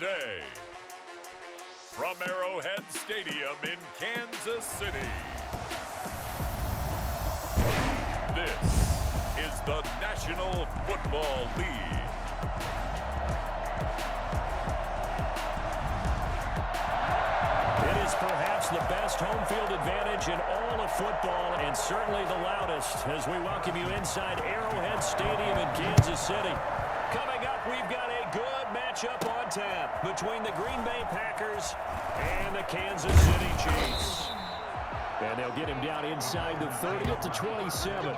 day. From Arrowhead Stadium in Kansas City, this is the National Football League. It is perhaps the best home field advantage in all of football, and certainly the loudest, as we welcome you inside Arrowhead Stadium in Kansas City. Coming up, we've got a good matchup on tap between the Green Bay Packers and the Kansas City Chiefs. And they'll get him down inside the 30 at the 27.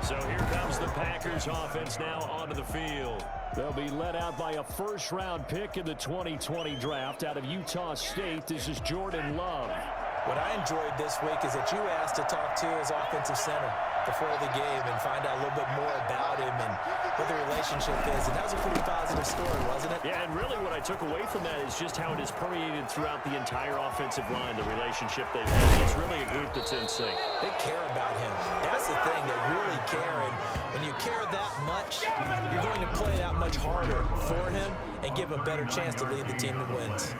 So here comes the Packers offense now onto the field. They'll be led out by a first-round pick in the 2020 draft out of Utah State. This is Jordan Love. What I enjoyed this week is that you asked to talk to his offensive center before the game and find out a little bit more about him and what the relationship is. And that was a pretty positive story, wasn't it? Yeah, and really what I took away from that is just how it is permeated throughout the entire offensive line, the relationship they've had. It's really a group that's in sync. They care about him. That's the thing, they really care. And when you care that much, you're going to play that much harder for him and give him a better chance to lead the team that wins.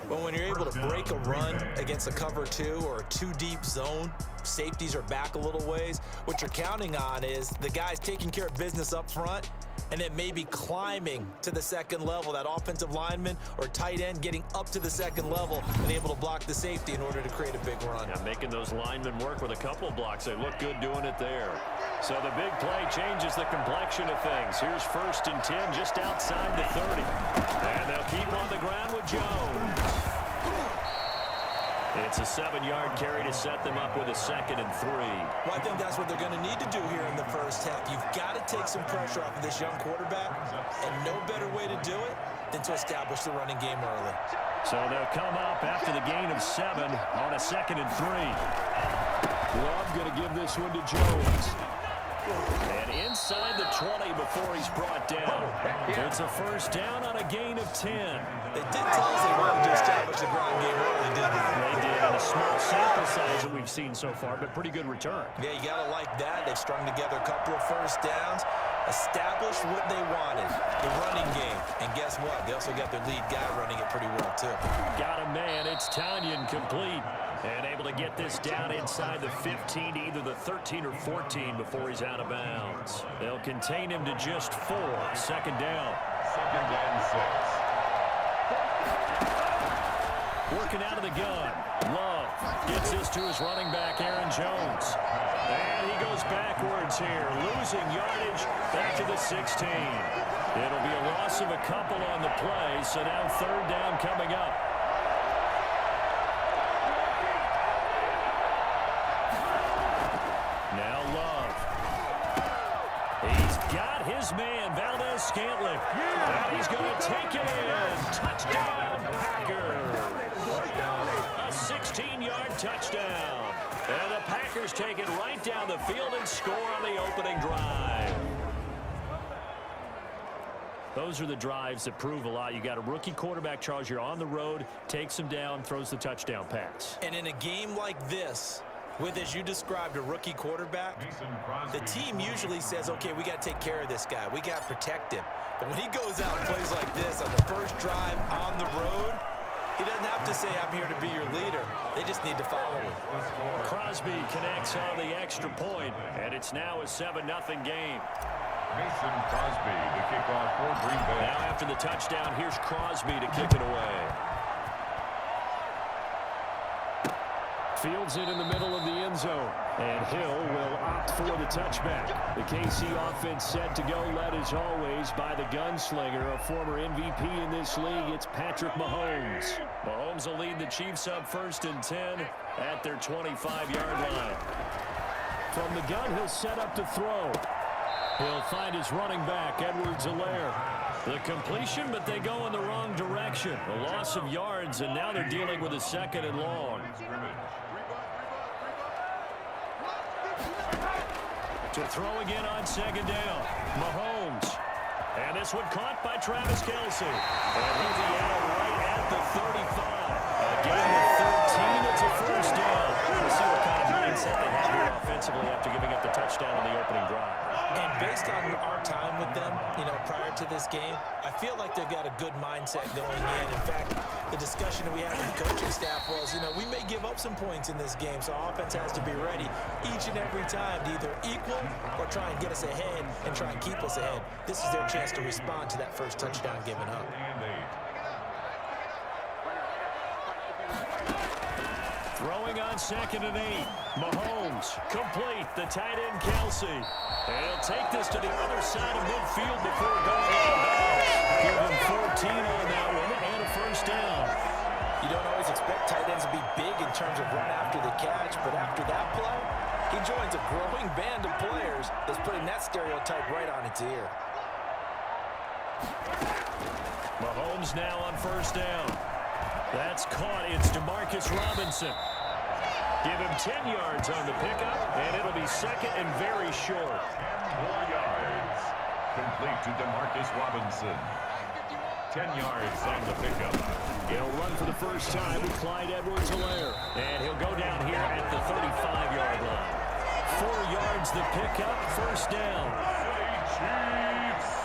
But when you're able to break a run against a cover two or a two-deep zone, safeties are back a little ways, what you're counting on is the guys taking care of business up front and then maybe climbing to the second level, that offensive lineman or tight end getting up to the second level and able to block the safety in order to create a big run. Yeah, making those linemen work with a couple of blocks. They look good doing it there. So the big play changes the complexion of things. Here's 1st and 10 just outside the 30. And they'll keep on the ground with Jones. It's a 7-yard carry to set them up with a 2nd and 3. Well, I think that's what they're going to need to do here in the first half. You've got to take some pressure off of this young quarterback, and no better way to do it than to establish the running game early. So they'll come up after the gain of 7 on a 2nd and 3. Love going to give this one to Jones. And inside the 20 before he's brought down. It's a first down on a gain of 10. They did tell us they wanted to establish the ground game early, didn't they? They did, on a small sample size that we've seen so far, but pretty good return. Yeah, you got to like that. They've strung together a couple of first downs, established what they wanted, the running game. And guess what? They also got their lead guy running it pretty well, too. Got a man. It's Tanyan complete. And able to get this down inside the 15 to either the 13 or 14 before he's out of bounds. They'll contain him to just 4. 2nd down. 2nd and 6. Working out of the gun. Love gets this to his running back, Aaron Jones. And he goes backwards here, losing yardage back to the 16. It'll be a loss of a couple on the play, so now 3rd down coming up. Now Love. He's got his man, Valdez-Scantling. And he's going to take it in. Touchdown, Packers. A 16-yard touchdown. And the Packers take it right down the field and score on the opening drive. Those are the drives that prove a lot. You got a rookie quarterback, Charles. You're on the road, takes him down, throws the touchdown pass. And in a game like this, with, as you described, a rookie quarterback, the team usually says, okay, we got to take care of this guy. We got to protect him. But when he goes out and plays like this on the first drive on the road, he doesn't have to say, I'm here to be your leader. They just need to follow him. Crosby connects on the extra point, and it's now a 7-0 game. Mason Crosby, the kickoff for Green Bay. Now after the touchdown, here's Crosby to kick it away. Fields it in the middle of the end zone. And Hill will opt for the touchback. The KC offense set to go, led as always by the gunslinger, a former MVP in this league. It's Patrick Mahomes. Mahomes will lead the Chiefs up 1st and 10 at their 25-yard line. From the gun, he'll set up to throw. He'll find his running back, Edwards-Helaire. The completion, but they go in the wrong direction. A loss of yards, and now they're dealing with a 2nd and long. To throw again on 2nd down. Mahomes. And this one caught by Travis Kelce. And he'll be out right at the 35. Again, the 13, it's a first down. We'll see what kind of mindset they have here offensively after giving up the touchdown on the opening drive. And based on our time with them, prior start to this game, I feel like they've got a good mindset going in. In fact, the discussion that we had with the coaching staff was, we may give up some points in this game, so our offense has to be ready each and every time to either equal or try and get us ahead and try and keep us ahead. This is their chance to respond to that first touchdown given up. Throwing on 2nd and 8. Mahomes, complete. The tight end, Kelsey. And he'll take this to the other side of midfield before going out of bounds. Give him 14 on that one and a first down. You don't always expect tight ends to be big in terms of run after the catch, but after that play, he joins a growing band of players that's putting that stereotype right on its ear. Mahomes now on first down. That's caught. It's Demarcus Robinson. Give him 10 yards on the pickup, and it'll be second and very short. 4 yards. Complete to Demarcus Robinson. 10 yards on the pickup. He'll run for the first time with Clyde Edwards-Helaire. And he'll go down here at the 35-yard line. 4 yards the pickup, first down. Chiefs.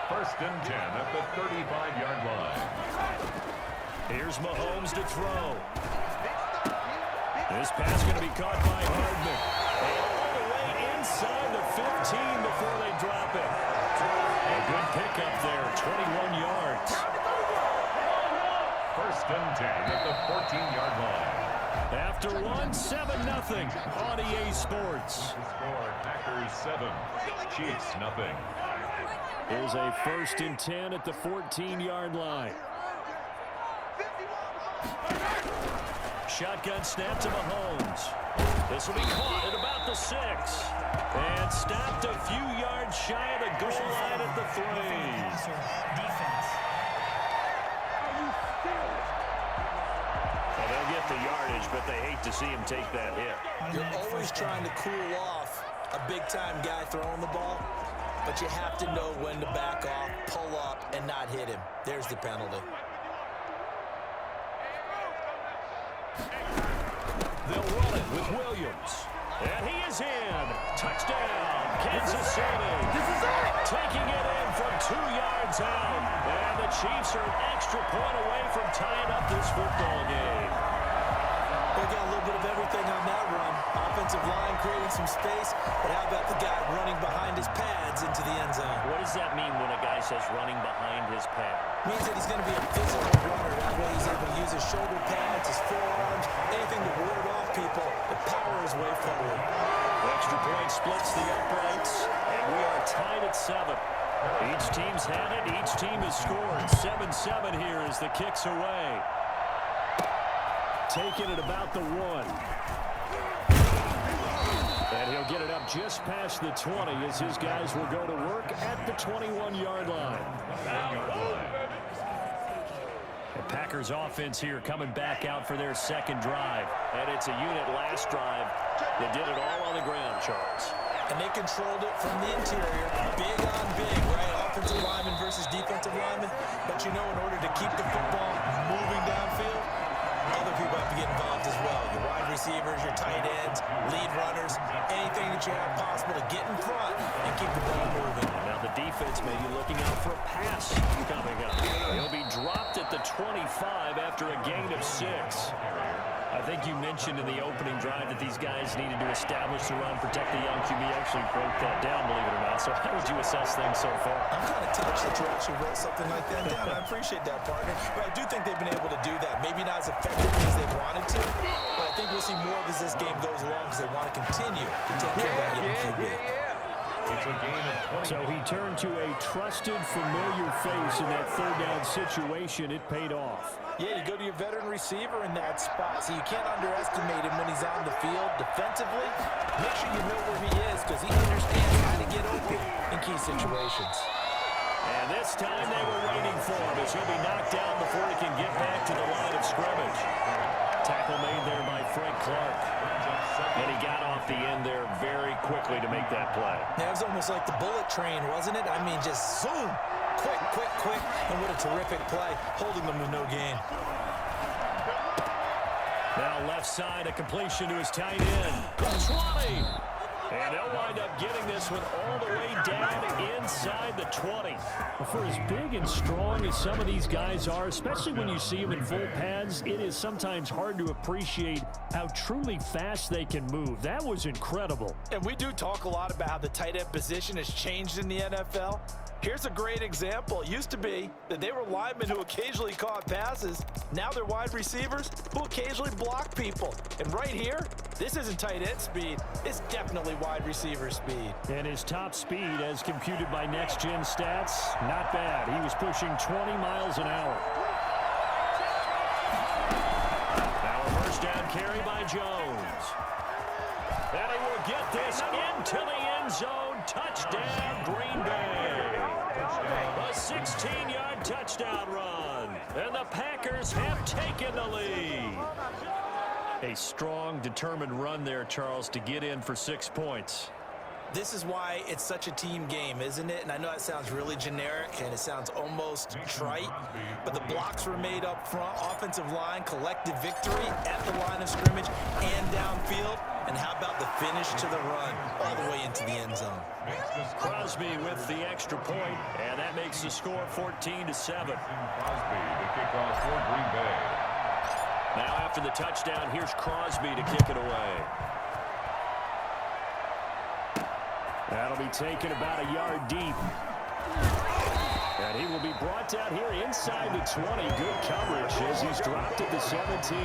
First and 10 at the 35-yard line. Here's Mahomes to throw. This pass going to be caught by Hardman. And all the way inside the 15 before they drop it. A good pickup there, 21 yards. First and 10 at the 14-yard line. After one, 7-0 on EA Sports. Score Packers 7, Chiefs nothing. Here's a first and 10 at the 14-yard line. Shotgun snap to Mahomes. This will be caught at about the 6. And stopped a few yards shy of the goal line at the 3. Well, they'll get the yardage, but they hate to see him take that hit. You're always trying to cool off a big-time guy throwing the ball, but you have to know when to back off, pull up, and not hit him. There's the penalty. They'll run it with Williams. And he is in. Touchdown, Kansas City. This is it. Taking it in from 2 yards out. And the Chiefs are an extra point away from tying up this football game. They got a little bit of everything on that run. Offensive line creating some space, but how about the guy running behind his pads into the end zone? What does that mean when a guy says running behind his pad? Means that he's going to be a physical runner. That way he's able to use his shoulder pads, his forearms, anything to ward off people, to power his way forward. Extra point splits the uprights, and we are tied at 7. Each team's had it. Each team has scored. 7-7 here as the kick's away. Taking it about the 1. And he'll get it up just past the 20 as his guys will go to work at the 21-yard line. The Packers offense here coming back out for their second drive. And it's a unit last drive that did it all on the ground, Charles. And they controlled it from the interior. Big on big, right? Offensive lineman versus defensive lineman. But you know, in order to keep the football moving downfield, other people have to get involved as well. Your wide receivers, your tight ends, lead runners, anything that you have possible to get in front and keep the ball moving. Now the defense may be looking out for a pass coming up. He'll be dropped at the 25 after a gain of 6. I think you mentioned in the opening drive that these guys needed to establish the run, protect the young QB. Actually broke that down, believe it or not. So how would you assess things so far? I'm kind of touched that you actually wrote something like that down. I appreciate that, partner. But I do think they've been able to do that. Maybe not as effectively as they wanted to, but I think we'll see more as this game goes along because they want to continue to take care of that young QB. It's a gain of 20. So he turned to a trusted, familiar face in that third down situation. It paid off. Yeah, you go to your veteran receiver in that spot, so you can't underestimate him when he's on the field defensively. Make sure you know where he is because he understands how to get open in key situations. And this time they were waiting for him as he'll be knocked down before he can get back to the line of scrimmage. Tackle made there by Frank Clark. And he got off the end there very quickly to make that play. Yeah, it was almost like the bullet train, wasn't it? I mean, just zoom. Quick, quick, quick. And what a terrific play, holding them to no gain. Now left side, a completion to his tight end. That's Ronnie. And they'll wind up getting this one all the way down inside the 20. For as big and strong as some of these guys are, especially when you see them in full pads, it is sometimes hard to appreciate how truly fast they can move. That was incredible. And we do talk a lot about how the tight end position has changed in the NFL. Here's a great example. It used to be that they were linemen who occasionally caught passes. Now they're wide receivers who occasionally block people. And right here, this isn't tight end speed. It's definitely wide receiver speed. And his top speed, as computed by Next Gen Stats, not bad. He was pushing 20 miles an hour. Now a first down carry by Jones. And he will get this into the end zone. Touchdown, Green Bay. A 16-yard touchdown run. And the Packers have taken the lead. A strong, determined run there, Charles, to get in for 6 points. This is why it's such a team game, isn't it? And I know it sounds really generic and it sounds almost trite, but the blocks were made up front. Offensive line, collective victory at the line of scrimmage and downfield. And how about the finish to the run all the way into the end zone? Crosby with the extra point, and that makes the score 14-7. Crosby, the kickoff for Green Bay. Now after the touchdown, here's Crosby to kick it away. That'll be taken about a yard deep. And he will be brought down here inside the 20. Good coverage as he's dropped at the 17.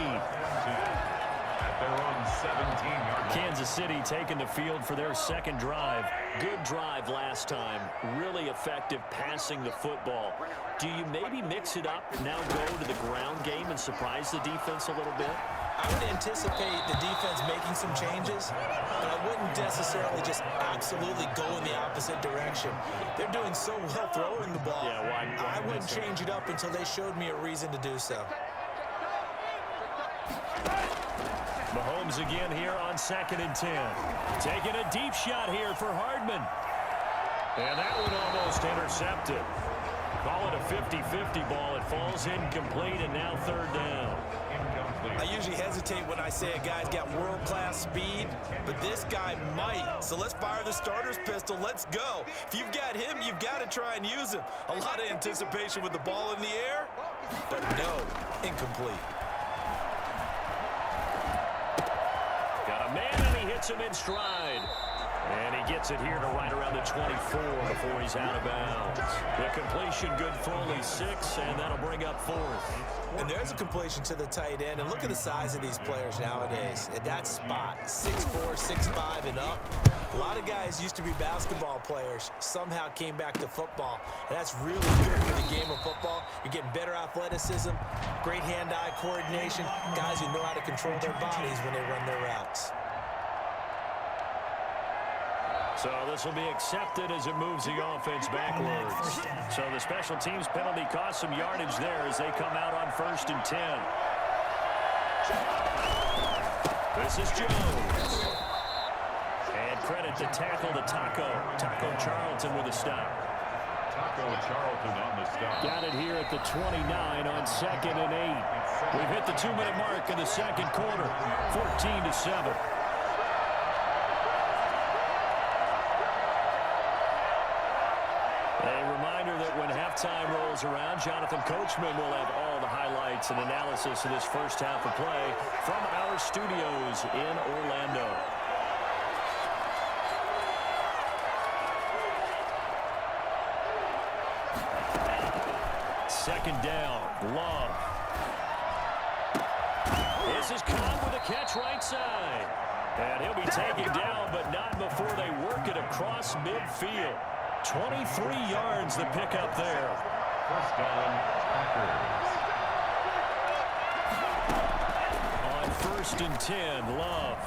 They're on 17-yard. Kansas City taking the field for their second drive. Good drive last time. Really effective passing the football. Do you maybe mix it up, now go to the ground game and surprise the defense a little bit? I would anticipate the defense making some changes, but I wouldn't necessarily just absolutely go in the opposite direction. They're doing so well throwing the ball. Yeah, why I wouldn't change it up until they showed me a reason to do so. Mahomes again here on 2nd and 10. Taking a deep shot here for Hardman. And that one almost intercepted. Call it a 50-50 ball. It falls incomplete, and now 3rd down. I usually hesitate when I say a guy's got world-class speed, but this guy might. So let's fire the starter's pistol. Let's go. If you've got him, you've got to try and use him. A lot of anticipation with the ball in the air, but no, incomplete. Got a man, and he hits him in stride. And he gets it here to right around the 24 before he's out of bounds. The completion good for only 6, and that'll bring up 4th. And there's a completion to the tight end. And look at the size of these players nowadays. At that spot, 6'4", 6'5", and up. A lot of guys used to be basketball players, somehow came back to football. And that's really good for the game of football. You're getting better athleticism, great hand-eye coordination, guys who know how to control their bodies when they run their routes. So this will be accepted as it moves the offense backwards. So the special teams penalty cost some yardage there as they come out on 1st and 10. This is Jones. And credit the tackle to Taco Charlton with a stop. Taco Charlton on the stop. Got it here at the 29 on 2nd and 8. We've hit the 2-minute mark in the second quarter. 14-7. Halftime rolls around. Jonathan Coachman will have all the highlights and analysis of this first half of play from our studios in Orlando. Second down, Love. This is Cobb with a catch right side. And he'll be taken down, but not before they work it across midfield. 23 yards the pickup there. First down, Packers. On 1st and 10, Love.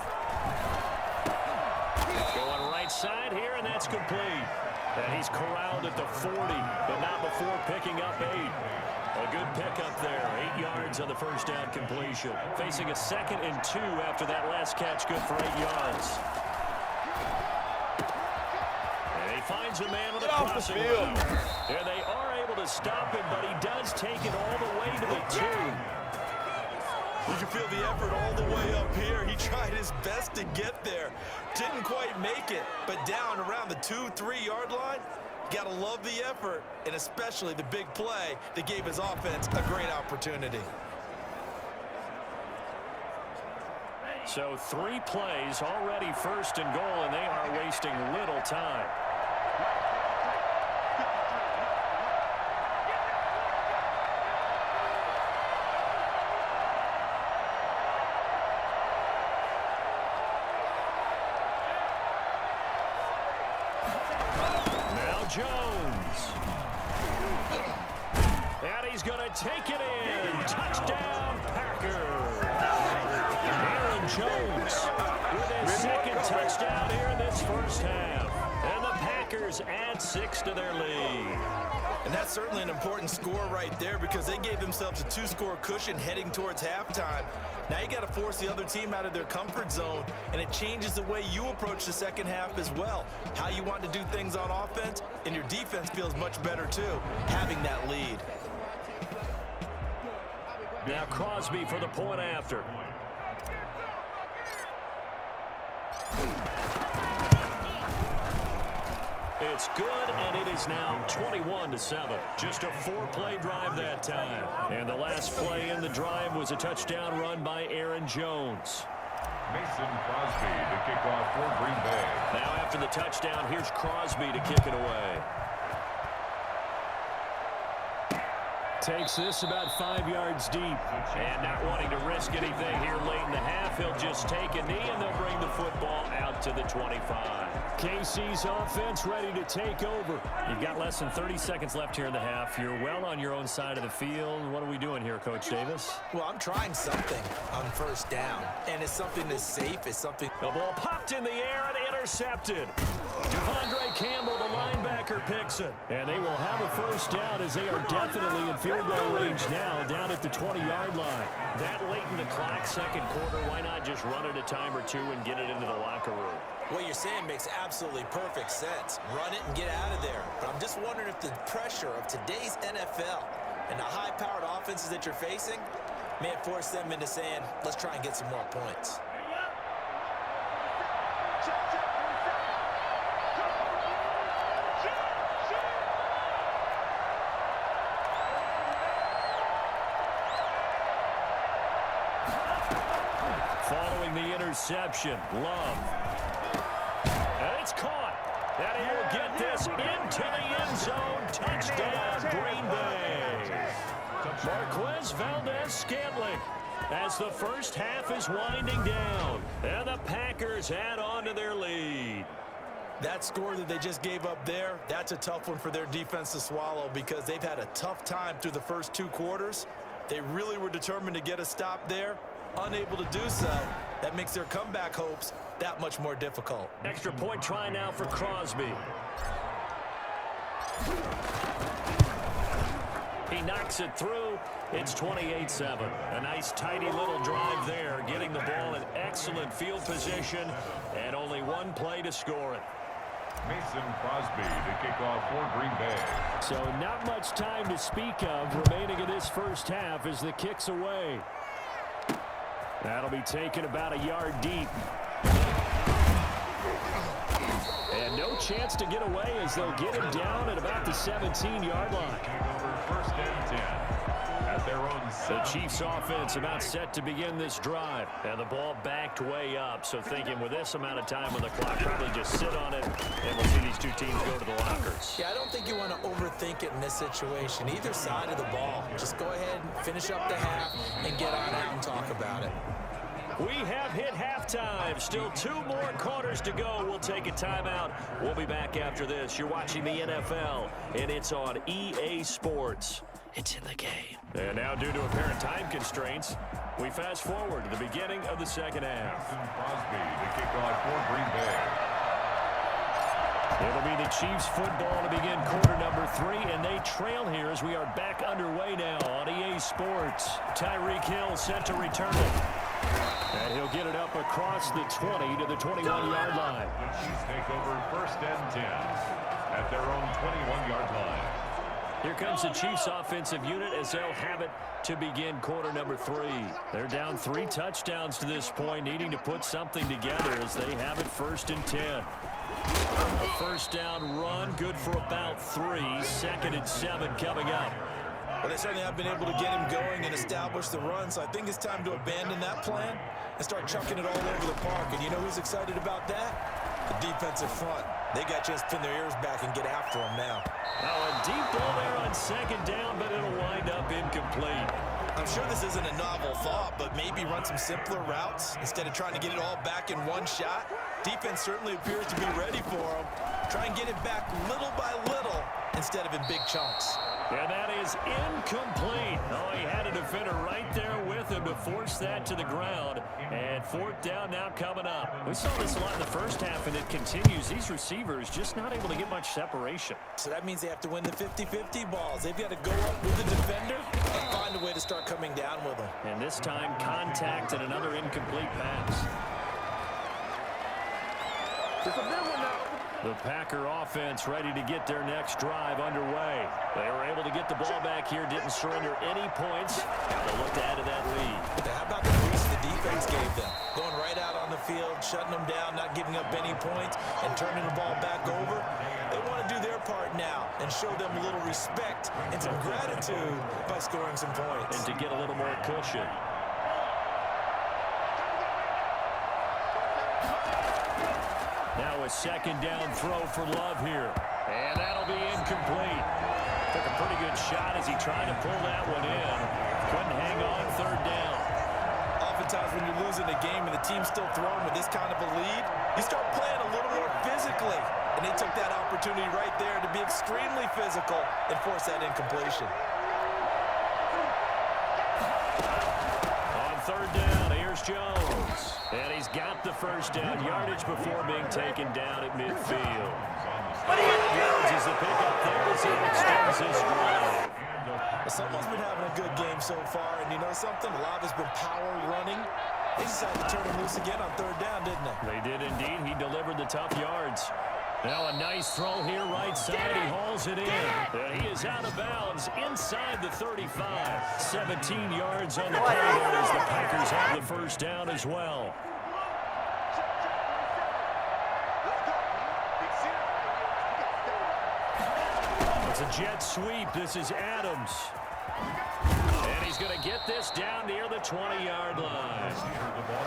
Going right side here, and that's complete. And he's corralled at the 40, but not before picking up 8. A good pickup there. 8 yards on the first down completion. Facing a 2nd and 2 after that last catch, good for 8 yards. Finds a man with a crossing route. And they are able to stop him, but he does take it all the way to the 2. You can feel the effort all the way up here. He tried his his best to get there. Didn't quite make it, but down around the 2-3 yard line. Gotta love the effort, and especially the big play that gave his offense a great opportunity. So 3 plays already first and goal, and they are wasting little time. Jones. And he's going to take it in. Touchdown, Packers. Aaron Jones with his second touchdown here in this first half. And the Packers add 6 to their lead. And that's certainly an important score right there because they gave themselves a 2-score cushion heading towards halftime. Now you got to force the other team out of their comfort zone, and it changes the way you approach the second half as well. How you want to do things on offense, and your defense feels much better too, having that lead. Now Crosby for the point after. It's good, and it is now 21-7. Just a 4-play drive that time. And the last play in the drive was a touchdown run by Aaron Jones. Mason Crosby to kick off for Green Bay. Now after the touchdown, here's Crosby to kick it away. Takes this about 5 yards deep. And not wanting to risk anything here late in the half, he'll just take a knee, and they'll bring the football out to the 25. KC's offense ready to take over. You've got less than 30 seconds left here in the half. You're well on your own side of the field. What are we doing here, Coach Davis? Well, I'm trying something on first down, and it's something that's safe. It's something. The ball popped in the air and intercepted. Devondre Campbell, the linebacker, picks it. And they will have a first down as they are definitely in field goal range now, down at the 20-yard line. That late in the clock, second quarter, why not just run it a time or two and get it into the locker room? What you're saying makes absolutely perfect sense. Run it and get out of there. But I'm just wondering if the pressure of today's NFL and the high-powered offenses that you're facing may have forced them into saying, let's try and get some more points. Following the interception, Love. And it's caught. And he will get this into the end zone. Touchdown, Green Bay. Marquez Valdez-Scantling as the first half is winding down. And the Packers add on to their lead. That score that they just gave up there, that's a tough one for their defense to swallow because they've had a tough time through the first 2 quarters. They really were determined to get a stop there. Unable to do so, that makes their comeback hopes that much more difficult. Extra point try now for Crosby. He knocks it through. It's 28-7. A nice, tidy little drive there, getting the ball in excellent field position, and only 1 play to score it. Mason Crosby to kick off for Green Bay. So not much time to speak of remaining in this first half as the kick's away. That'll be taken about a yard deep. And no chance to get away as they'll get him down at about the 17-yard line. First and 10 at their own The Chiefs offense about set to begin this drive. And the ball backed way up. So thinking with this amount of time on the clock, probably just sit on it, and we'll see these 2 teams go to the lockers. Yeah, I don't think you want to overthink it in this situation. Either side of the ball. Just go ahead and finish up the half and get on out and talk about it. We have hit halftime. Still 2 more quarters to go. We'll take a timeout. We'll be back after this. You're watching the NFL, and it's on EA Sports. It's in the game. And now, due to apparent time constraints, we fast forward to the beginning of the second half. Mason Crosby to kick off for Green Bay. It'll be the Chiefs football to begin quarter number 3, and they trail here as we are back underway now on EA Sports. Tyreek Hill set to return it. And he'll get it up across the 20 to the 21-yard line. The Chiefs take over first and 10 at their own 21-yard line. Here comes the Chiefs offensive unit as they'll have it to begin quarter number 3. They're down 3 touchdowns to this point, needing to put something together as they have it 1st and 10. A first down run, good for about 3. 2nd and 7 coming up. Well, they certainly have been able to get him going and establish the run, so I think it's time to abandon that plan and start chucking it all over the park. And you know who's excited about that? The defensive front. They got to just pin their ears back and get after him now. Oh, a deep ball there on 2nd down, but it'll wind up incomplete. I'm sure this isn't a novel thought, but maybe run some simpler routes instead of trying to get it all back in one shot. Defense certainly appears to be ready for him. Try and get it back little by little instead of in big chunks. And that is incomplete. Oh, he had a defender right there with him to force that to the ground. And 4th down now coming up. We saw this a lot in the first half, and it continues. These receivers just not able to get much separation. So that means they have to win the 50-50 balls. They've got to go up with the defender and find a way to start coming down with them. And this time, contact and another incomplete pass. The Packer offense ready to get their next drive underway. They were able to get the ball back here, didn't surrender any points. They'll look to add to that lead. How about the boost the defense gave them? Going right out on the field, shutting them down, not giving up any points, and turning the ball back over. They want to do their part now and show them a little respect and some gratitude by scoring some points. And to get a little more cushion. Now a 2nd down throw for Love here. And that'll be incomplete. Took a pretty good shot as he tried to pull that one in. Couldn't hang on 3rd down. Oftentimes when you're losing a game and the team's still throwing with this kind of a lead, you start playing a little more physically. And they took that opportunity right there to be extremely physical and force that incompletion. On 3rd down, here's Jones. And he's got the first down yardage before being taken down at midfield. Jones is the pickup there as he extends his drive. Someone's been having a good game so far, and you know something? A lot has been power running. They decided to turn him loose again on 3rd down, didn't they? They did indeed. He delivered the tough yards. Now a nice throw here right side. He hauls it in. And he is out of bounds inside the 35. 17 yards on the play there as the Packers have the first down as well. It's a jet sweep. This is Adams. And he's going to get this down near the 20-yard line.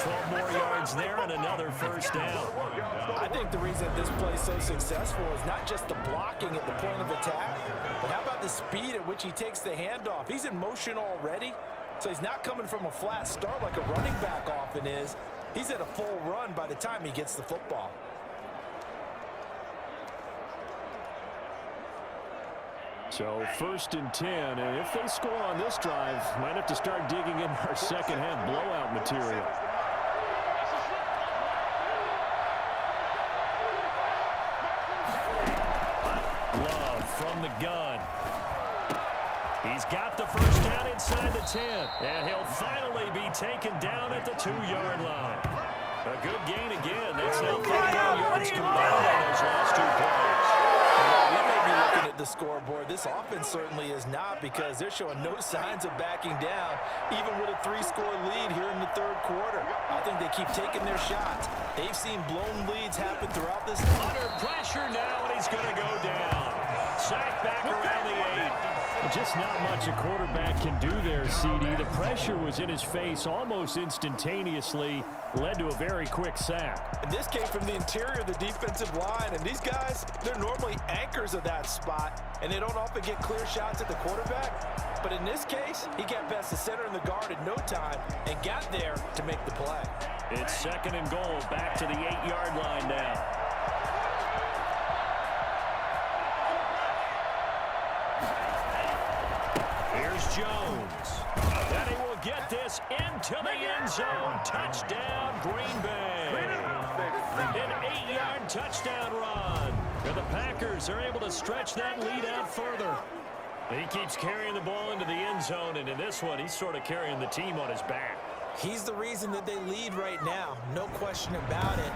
12 more yards there and another first down. I think the reason this play is so successful is not just the blocking at the point of attack, but how about the speed at which he takes the handoff? He's in motion already, so he's not coming from a flat start like a running back often is. He's at a full run by the time he gets the football. So 1st and 10, and if they score on this drive, might have to start digging in our second half blowout material. Love from the gun. He's got the first down inside the 10, and he'll finally be taken down at the 2-yard line. A good gain again. That's now 39 yards combined on those last 2 plays. We may be looking at the scoreboard. This offense certainly is not, because they're showing no signs of backing down, even with a 3-score lead here in the 3rd quarter. I think they keep taking their shots. They've seen blown leads happen throughout this. Under pressure now, and he's going to go down. Sacked back around the 8. Just not much a quarterback can do there, CD. The pressure was in his face almost instantaneously, led to a very quick sack. And this came from the interior of the defensive line, and these guys, they're normally anchors of that spot, and they don't often get clear shots at the quarterback. But in this case, he got past the center and the guard in no time and got there to make the play. It's 2nd and goal, back to the 8-yard line now. Here's Jones. And he will get this into the end zone. Touchdown, Green Bay. An 8-yard touchdown run. And the Packers are able to stretch that lead out further. He keeps carrying the ball into the end zone, and in this one, he's sort of carrying the team on his back. He's the reason that they lead right now, no question about it.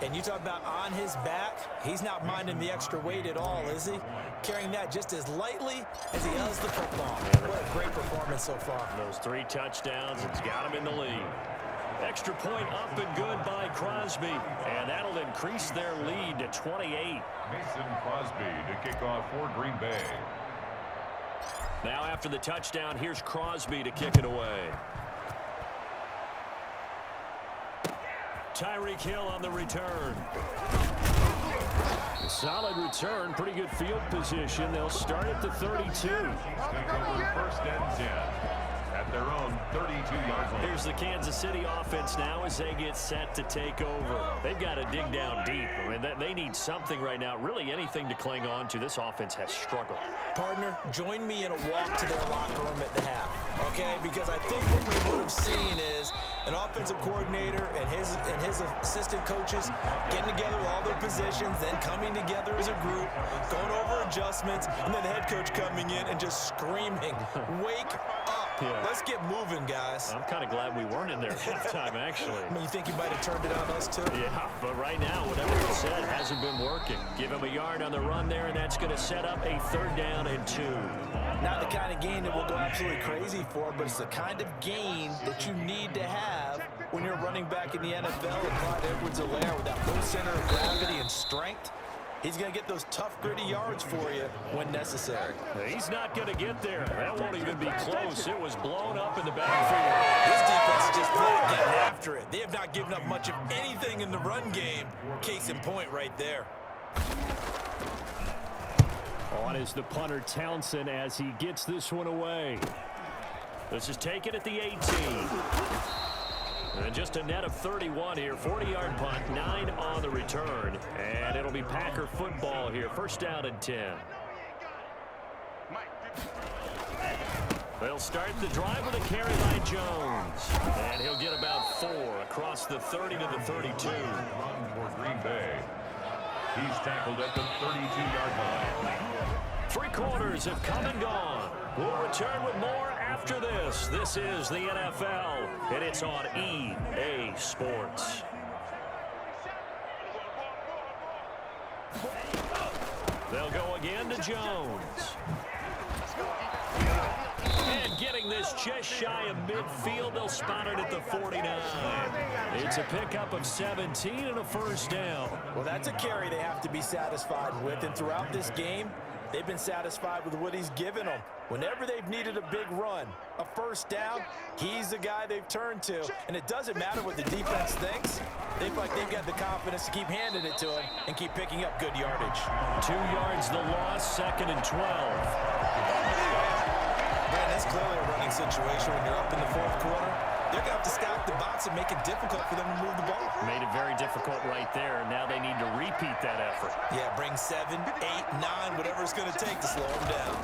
And you talk about on his back, he's not minding the extra weight at all, is he? Carrying that just as lightly as he does the football. What a great performance so far. Those 3 touchdowns, it's got him in the lead. Extra point up and good by Crosby. And that'll increase their lead to 28. Mason Crosby to kick off for Green Bay. Now after the touchdown, here's Crosby to kick it away. Tyreek Hill on the return. Solid return, pretty good field position. They'll start at the 32. He's going to go for first and 10 at their own 32-yard line. Here's the Kansas City offense now as they get set to take over. They've got to dig down deep. I mean, they need something right now, really anything to cling on to. This offense has struggled. Partner, join me in a walk to their locker room at the half, okay? Because I think what we would have seen is an offensive coordinator and his assistant coaches getting together with all their positions, then coming together as a group, going over adjustments, and then the head coach coming in and just screaming, "Wake up. Yeah. Let's get moving, guys." I'm kind of glad we weren't in there at halftime, actually. I mean, you think he might have turned it on us, too? Yeah, but right now, whatever he said hasn't been working. Give him a yard on the run there, and that's going to set up a 3rd down and 2. Not the kind of gain that we'll go absolutely crazy for, but it's the kind of gain that you need to have when you're running back in the NFL. And Clyde Edwards-Helaire with that low center of gravity and strength, he's going to get those tough, gritty yards for you when necessary. He's not going to get there. That won't even be close. It was blown up in the backfield. This defense is just not getting after it. They have not given up much of anything in the run game. Case in point right there. On is the punter Townsend as he gets this one away. This is taken at the 18. And just a net of 31 here. 40-yard punt, 9 on the return. And it'll be Packer football here. 1st down and 10. They'll start the drive with a carry by Jones. And he'll get about 4 across the 30 to the 32. Run for Green Bay. He's tackled at the 32-yard line. 3 quarters have come and gone. We'll return with more after this. This is the NFL, and it's on EA Sports. They'll go again to Jones. And getting this just shy of midfield, they'll spot it at the 49. It's a pickup of 17 and a 1st down. Well, that's a carry they have to be satisfied with, and throughout this game, they've been satisfied with what he's given them. Whenever they've needed a big run, a 1st down, he's the guy they've turned to. And it doesn't matter what the defense thinks. They feel like they've got the confidence to keep handing it to him and keep picking up good yardage. 2 yards the loss, 2nd and 12. Man, that's clearly a running situation when you're up in the 4th quarter. They're going to have to stack the box and make it difficult for them to move the ball. Made it very difficult right there. Now they need to repeat that effort. Yeah, bring 7, 8, 9, whatever it's going to take to slow them down.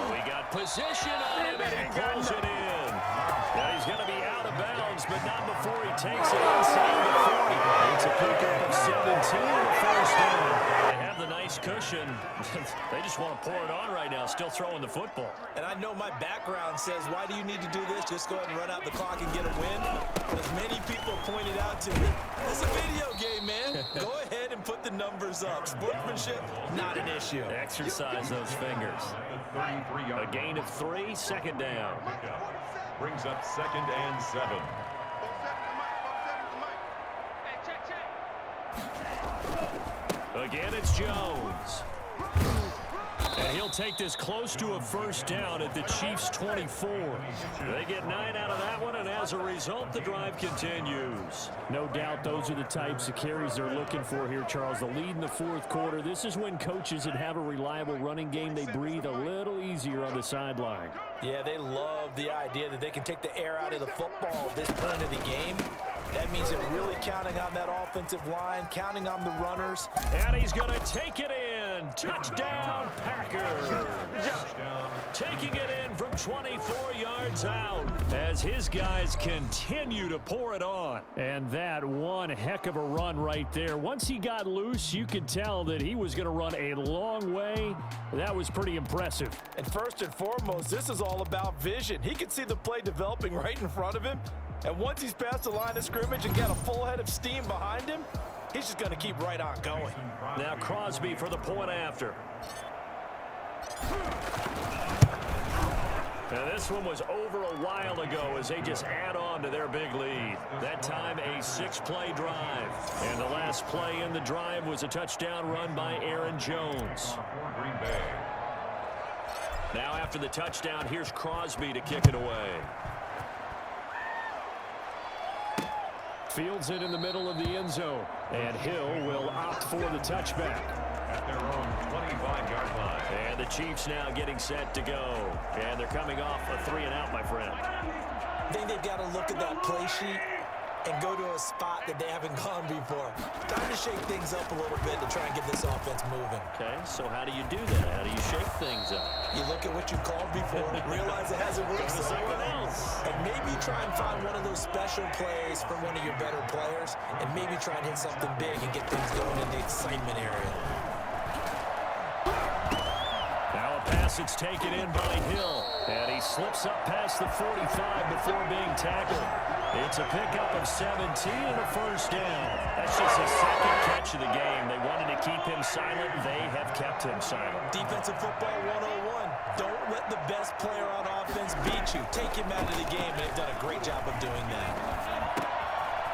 We got position on him, and he pulls it in. Now he's going to be out of bounds, but not before he takes it inside the 40. It's a pickup of 17 and a 1st down. They have the nice cushion. They just want to pour it on right now, still throwing the football. And I know my background says, why do you need to do this? Just go ahead and run out the clock and get a win. But as many people pointed out to me, it's a video game, man. Go ahead and put the numbers up. Sportsmanship, not an issue. Exercise those fingers. A gain of 3, 2nd down. Brings up 2nd and 7. Again, it's Jones. And he'll take this close to a 1st down at the Chiefs' 24. They get 9 out of that one, and as a result, the drive continues. No doubt those are the types of carries they're looking for here, Charles. The lead in the 4th quarter. This is when coaches that have a reliable running game, they breathe a little easier on the sideline. Yeah, they love the idea that they can take the air out of the football at this point of the game. That means they're really counting on that offensive line, counting on the runners. And he's going to take it in. and touchdown, Packers. Taking it in from 24 yards out as his guys continue to pour it on. And that one heck of a run right there. Once he got loose, you could tell that he was going to run a long way. That was pretty impressive. And first and foremost, this is all about vision. He could see the play developing right in front of him. And once he's past the line of scrimmage and got a full head of steam behind him, he's just going to keep right on going. Now Crosby for the point after. Now this one was over a while ago as they just add on to their big lead. That time a 6-play drive. And the last play in the drive was a touchdown run by Aaron Jones. Now after the touchdown, here's Crosby to kick it away. Fields it in the middle of the end zone. And Hill will opt for the touchback. At their own 25-yard line. And the Chiefs now getting set to go. And they're coming off a 3-and-out, my friend. I think they've got to look at that play sheet and go to a spot that they haven't gone before. Time to shake things up a little bit to try and get this offense moving. Okay, so how do you do that? How do you shake things up? You look at what you called before, realize it hasn't worked so well, and maybe try and find one of those special plays from one of your better players, and maybe try and hit something big and get things going in the excitement area. Now a pass that's taken in by Hill, and he slips up past the 45 before being tackled. It's a pickup of 17 and a first down. That's just his second catch of the game. They wanted to keep him silent. They have kept him silent. Defensive football 101. Don't let the best player on offense beat you. Take him out of the game, and they've done a great job of doing that.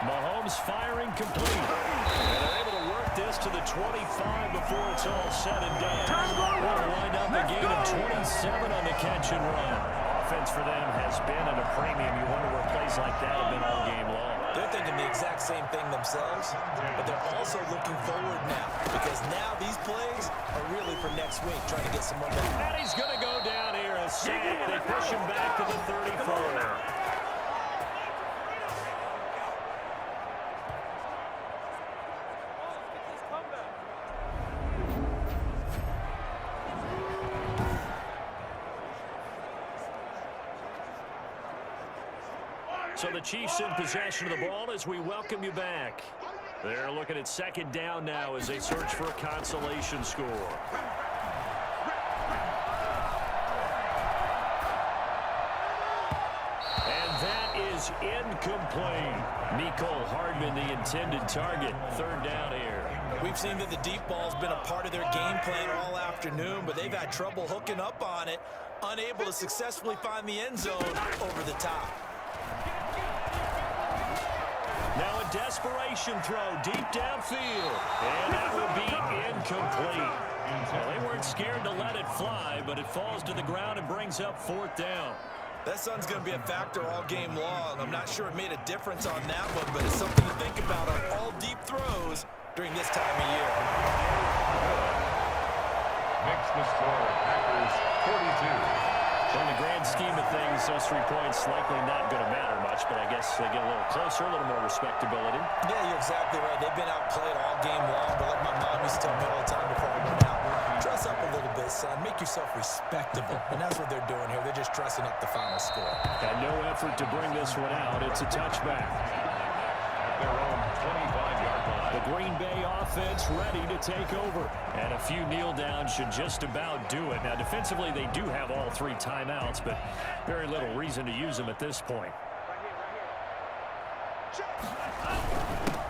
Mahomes firing complete. And they're able to work this to the 25 before it's all said and done. We'll wind up a gain of 27 on the catch and run. Offense for them has been at a premium. You wonder where plays like that have been all game long. They're thinking the exact same thing themselves, but they're also looking forward now because now these plays are really for next week, trying to get some momentum. And he's going to go down here as sack. They push him back to the 34. So the Chiefs in possession of the ball as we welcome you back. They're looking at second down now as they search for a consolation score. And that is incomplete. Mecole Hardman, the intended target. Third down here. We've seen that the deep ball's been a part of their game plan all afternoon, but they've had trouble hooking up on it, unable to successfully find the end zone over the top. Now a desperation throw deep downfield. And that will be incomplete. Well, they weren't scared to let it fly, but it falls to the ground and brings up fourth down. That sun's going to be a factor all game long. I'm not sure it made a difference on that one, but it's something to think about on all deep throws during this time of year. Makes the score, Packers 42. So in the grand scheme of things, those 3 points likely not going to matter much, but I guess they get a little closer, a little more respectability. Yeah, you're exactly right. They've been outplayed all game long, but like my mom used to tell me all the time before I went out, dress up a little bit, son. Make yourself respectable. And that's what they're doing here. They're just dressing up the final score. And no effort to bring this one out. It's a touchback. At their own 25-yard line. The Green Bay offense ready to take over. And a few kneel downs should just about do it. Now, defensively, they do have all 3 timeouts, but very little reason to use them at this point.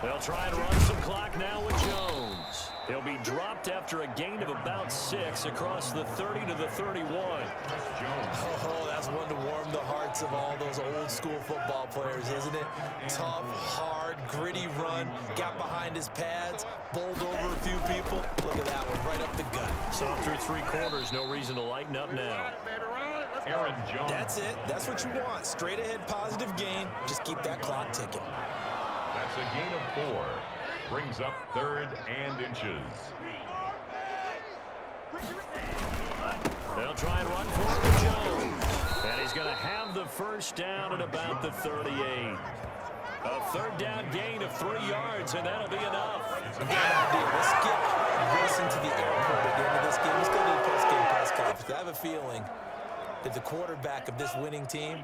They'll try and run some clock now with Jones. He'll be dropped after a gain of about 6 across the 30 to the 31. Oh, that's one to warm the hearts of all those old school football players, isn't it? Tough, hard, gritty run, got behind his pads, bowled over a few people. Look at that one, right up the gut. So through 3 quarters, no reason to lighten up now. Aaron Jones. That's it. That's what you want. Straight ahead positive gain. Just keep that clock ticking. That's a gain of 4. Brings up 3rd and inches. They'll try and run for it with Jones. And he's going to have the first down at about the 38. A 3rd down gain of 3 yards, and that'll be enough. Let's get racing to the airport at the end of this game. Let's go to the post-game press conference. I have a feeling that the quarterback of this winning team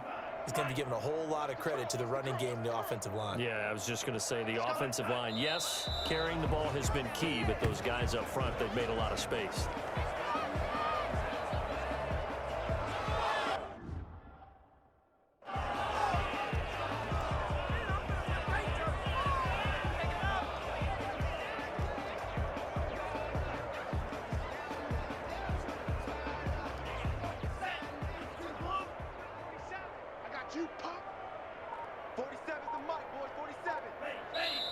is going to be given a whole lot of credit to the running game and the offensive line. Yeah, I was just going to say the offensive line. Yes, carrying the ball has been key, but those guys up front, they've made a lot of space.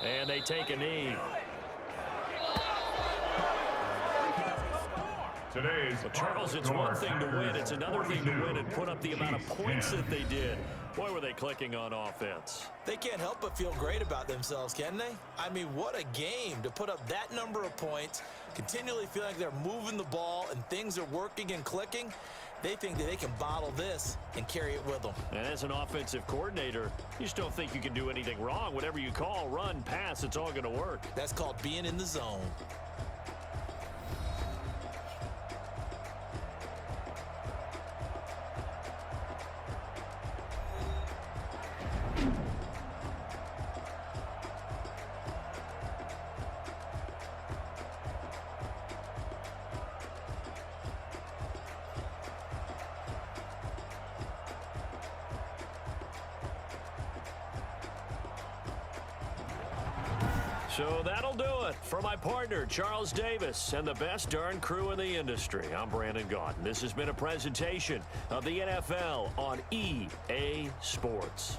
And they take a knee. Today's Charles, it's one thing to win. It's another thing to win and put up the amount of points that they did. Boy, were they clicking on offense. They can't help but feel great about themselves, can they? I mean, what a game to put up that number of points, continually feel like they're moving the ball and things are working and clicking. They think that they can bottle this and carry it with them. And as an offensive coordinator, you just don't think you can do anything wrong. Whatever you call, run, pass, it's all going to work. That's called being in the zone. So that'll do it. For my partner, Charles Davis, and the best darn crew in the industry, I'm Brandon Gaudin. This has been a presentation of the NFL on EA Sports.